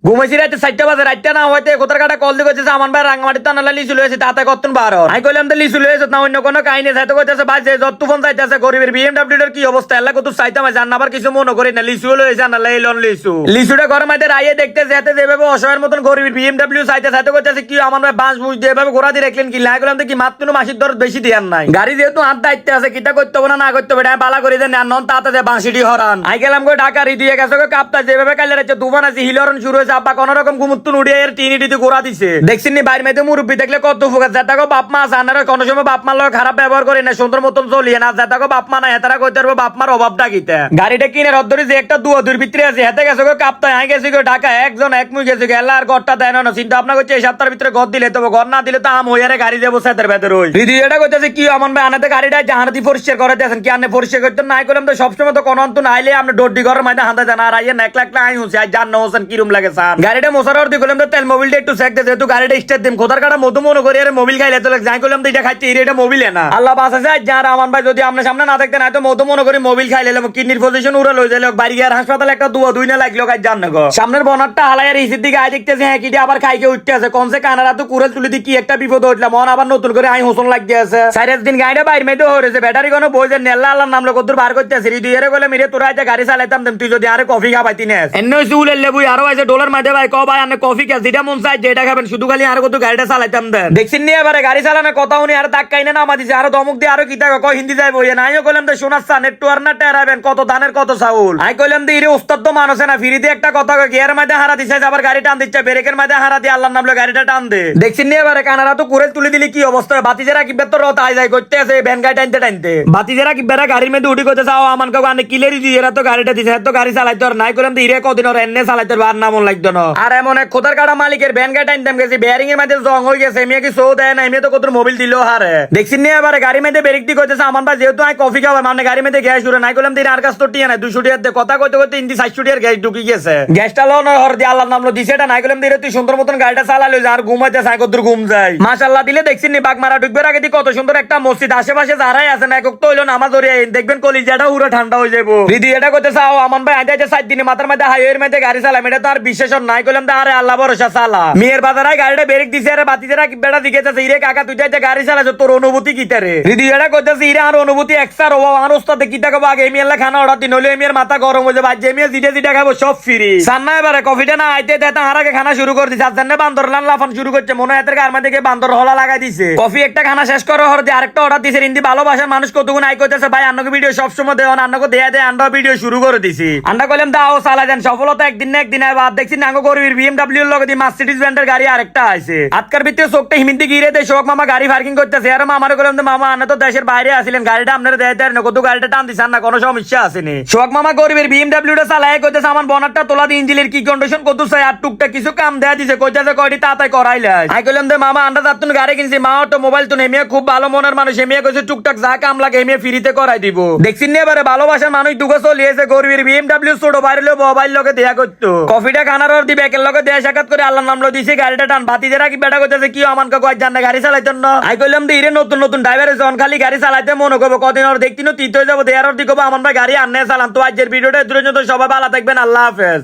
ঘুমাইছি রাতে 4টা বাজে, রাতটা না হইতে কোথার কাটা কল দিয়ে কইছে আমান ভাই রাঙ্গামাটি টানালা লিচু লইছে তাতে কতন বার হয়। আমি কইলাম তো লিচু লইছে না অন্য কোনো কাহিনী চাইতে কইতেছে ভাই যে যত ফোন চাইতেছে গরিবের বিএমডব্লিউ এর কি অবস্থা এলা কত চাইতাম জান আবার কিছু মনে করি না লিচু লইছে না লাই লন লিচু লিচুটা ঘর মধ্যে রাইয়ে দেখতে যেতে যেভাবে অসহায়ের মতন গরিবের বিএমডব্লিউ চাইতে চাইতে কইতেছে কি আমান ভাই বাঁশ বুঝ দিয়ে এভাবে ঘোরা দিয়ে রাখলেন কি লাই কইলাম তো কি মাত্র মাসিক দর বেশি দিয়ার নাই গাড়ি যেহেতু হাত দায়িত্ব আছে কিটা করতে হবে না করতে হবে এটা বালা করে দেন নন তাতে যে বাঁশিটি হরান আই গেলাম গো ঢাকা রি দিয়ে গেছে কাপটা যেভাবে কাইলে রাতে দুবান আছে হিলরন শুরু হয়েছে আব্বা কোন রকম মুত্তুন উড়িয়ে এর টিনিটিতে গোড়া দিছে দেখছেন নি বাইরে মেয়েদের মুরব্বী দেখলে কত ফুকা যেটাকে বাপ মা আছে আনারা কোনো সময় বাপ মার লগে খারাপ ব্যবহার করে না সুন্দর মতন চলিয়ে না যেটাকে বাপ মা না হেতারা কইতে পারবো বাপ মার অভাবটা কিতে গাড়িটা কিনে রদ্দরি যে একটা দুয়া দুর ভিতরে আছে হেতে গেছে গো কাপটা আই গেছে গো ঢাকা একজন এক মুই গেছে গেলা আর ঘরটা দেয় না চিন্তা ভাবনা করছে এই সপ্তাহের ভিতরে ঘর দিলে তো ঘর না দিলে তো আম হইয়ারে গাড়ি দেবো সেদের ভেতর হই দিদি এটা কইতেছে কি আমন ভাই আনাতে গাড়িটা জাহানাতি পরিষ্কার করে দেন কি আনে পরিষ্কার করতে নাই করলাম তো সবসময় তো কোন অন্ত নাইলে আপনি ডড্ডি ঘরের মধ্যে হাঁদা জানা আর আইয়া 1 লাখ আই হইছে আজ জান হোসেন কিরম লাগে সান গাড়িটা মোসারর দি করলাম তো তেল মোবিলটা একটু চেক দে যেহেতু গাড়িটা স্টার্ট দিম কোথার কাটা মধু মনে করি আরে মোবিল খাইলে তো যাই করলাম তো এটা খাইতে এটা মোবিল না আল্লাহ বাঁচাছে যার আমান ভাই যদি আপনার সামনে না থাকতেন হয়তো মধু মনে করি মোবিল খাইলে কিডনির পজিশন উড়ে লই যাইলে বাড়ি গিয়ে হাসপাতালে একটা দুই না লাগলো কাজ জান না গো সামনের বনারটা হালাই আর ইসির দিকে আই দেখতেছে হ্যাঁ কিটি আবার খাইকে উঠতে আছে কমসে কানারা তো কুড়াল তুলি দি কি একটা বিপদ উঠলাম মন আবার নতুন করে আই হোসন লাগতে আছে 4 দিন গাড়িটা বাইরে মেতে হয়েছে ব্যাটারি কোনো বই যে নেল্লা আল্লাহর নাম কত বার করতে আছে রি দুইরে গলে মেরে তোরা আজ গাড়ি চালাইতাম তুই যদি আরে কফি খাবাইতি নেস এন্নই সুলের লেবুই আরো আছে ডলার মাঝে ভাই ক ভাই আনে কফি কে যেটা মন চাই যেটা খাবেন শুধু খালি আর কত গাড়িটা চালাইতাম দেন দেখছিন নি এবারে গাড়ি চালানোর কথা উনি আর তাক্কাই না নামা দিছে আর দমক দিয়ে আরো কিতা কয় হিন্দি যাই বইয়ে না আইও কইলাম তো শোনাচ্ছা নেটওয়ার্ক না টেরাবেন কত ধানের কত চাউল আই কইলাম তো ইরে উস্তাদ তো মানুষ না ফ্রিতে একটা কথা কয় গিয়ার মধ্যে হারা দিছে আবার গাড়ি টান দিচ্ছে ব্রেকের মধ্যে হারা দিয়ে আল্লাহর নাম লয়ে গাড়িটা টান দে দেখছিন নি এবারে কানারা তো কুড়ে তুলে দিলি কি অবস্থা বাতিজেরা কি বেতর রত আই যায় করতে আছে ভ্যান গাড়ি টানতে টানতে বাতিজেরা কি বেরা গাড়ির মধ্যে উঠি করতে যাও আমান কাউ আনে কিলেরি দিয়ে এরা তো গাড়িটা দিছে এত গাড়ি চালাইতে আর নাই কইলাম তো ইরে কদিন আর এনে চালাইতে আর নাম লাগতো না আর এমন এক খোদার কাটা মালিকের ভ্যান গাড়ি টানতাম গেছি বেয়ারিং এর মধ্যে জং হয়ে গেছে এমিয়া কি সো দেয় না এমিয়া তো কত মোবিল দিলো হারে দেখছিন নি এবারে গাড়ি মধ্যে ব্রেক দি কইতেছে আমান ভাই যেহেতু আই কফি খাওয়া মানে গাড়ি মধ্যে গ্যাস জুড়ে নাই কইলাম দিন আর কাছ তো টিয়া না 200 টাকা দে কথা কইতে কইতে ইন্দি 400 টাকার গ্যাস ঢুকি গেছে গ্যাসটা লো না হর দি আল্লাহর নাম লো দিছে এটা নাই কইলাম দিরে তুই সুন্দর মতন গাড়িটা চালালো আর ঘুমাইতে চাই কত ঘুম যায় মাশাআল্লাহ দিলে দেখছিন নি বাগমারা ঢুকবে আগে দি কত সুন্দর একটা মসজিদ আশেপাশে যারাই আছে না একক তো হইলো নামাজ ধরে দেখবেন কলিজাটা পুরো ঠান্ডা হয়ে যাবো দিদি এটা কইতে চাও আমান ভাই আজ 4 দিনে মাথার মধ্যে হাইওয়ের মধ্যে গাড়ি চালাম এটা তো আর বিশেষণ নাই কইলাম তো আরে আল্লাহ ভরসা চালা মেয়ের বাজারে গাড়িটা ব্রেক দিছে আরে বাতিজেরা বেটা দিকেছে ইরে কাকা তুই যে গাড়ি চালাছ তোর অনুভূতি কি তারে দিদি এটা কইতেছে ইরে আর অনুভূতি এক্সার ও আর ওস্তাদ কিটা কব আগে এমিয়ালা খানা অর্ডার দিন হলো এমিয়ার মাথা গরম হয়ে যাবে আজ এমিয়া জিডে জিডে খাবো সব ফ্রি সান্না এবারে কফিটা না আইতে দেতা হারাকে খানা শুরু করে দিছে আজ বান্দর লাফান শুরু করছে মনে হয় গার মধ্যে বান্দর হলা লাগাই দিছে কফি একটা খানা শেষ করে হর দিয়ে আরেকটা অর্ডার দিছে হিন্দি ভালোবাসার মানুষ কতগুণ আই কইতেছে ভাই আন্নাকে ভিডিও সবসময় দেও আন্নাকে দেয়া দেয় আন্ডা ভিডিও শুরু করে দিছি আন্ডা কইলাম দাও চালা দেন সফলতা একদিন না একদিন বাদ দেখছি নাঙ্গো গরিবের বিএমডব্লিউ এর লগে দি মার্সিডিজ ব্র্যান্ডের গাড়ি আরেকটা আইছে আজকার ভিতরে চোখটা হিমিন্দি গিরে দেয় শোক মামা গাড়ি পার্কিং করতেছে আর মামারে কইলাম তো মামা আনা তো দেশের বাইরে আসিলেন গাড়িটা আপনারা দেয় দেন না কত গাড়িটা টান দিছেন না কোনো সমস্যা আসেনি শোক মামা গরিবের বিএমডব্লিউ টা চালায় কইতেছে আমার বনারটা তোলা দি ইঞ্জিনের কি কন্ডিশন কত চাই আর টুকটা কিছু কাম দেয়া দিছে কইতেছে কয়টি তাতাই করাইলে আই কইলাম তো মামা আন্ডা যাতুন গাড়ি কিনছি মা তো মোবাইল তো নেমিয়া খুব ভালো মনের মানুষ এমিয়া কইছে টুকটাক যা কাম লাগে এমিয়া ফ্রিতে করাই দিব দেখছিন নি এবারে ভালোবাসার মানুষ দুগো চলিয়েছে গরিবের বিএমডব্লিউ ছোট বাইরে লো মোবাইল লগে দেয়া করতো কফিটা খানার অর দি ব্যাকের লগে দেয়া সাক্ষাৎ করে আল্লাহর নাম লো দিছে গাড়িটা টান বাতিজেরা কি বেটা কইতেছে কি আমান কাকু আজ জানা গাড়ি চালাইতেন না আই কইলাম দি ইরে নতুন নতুন ড্রাইভার জন খালি গাড়ি চালাইতে মন করব কদিন আর দেখতিনো তিত হয়ে যাবো দেয়ার অর দি কব আমান ভাই গাড়ি আননে চালান তো আজকের ভিডিওটা দূরে যত সবাই ভালো থাকবেন আল্লাহ হাফেজ।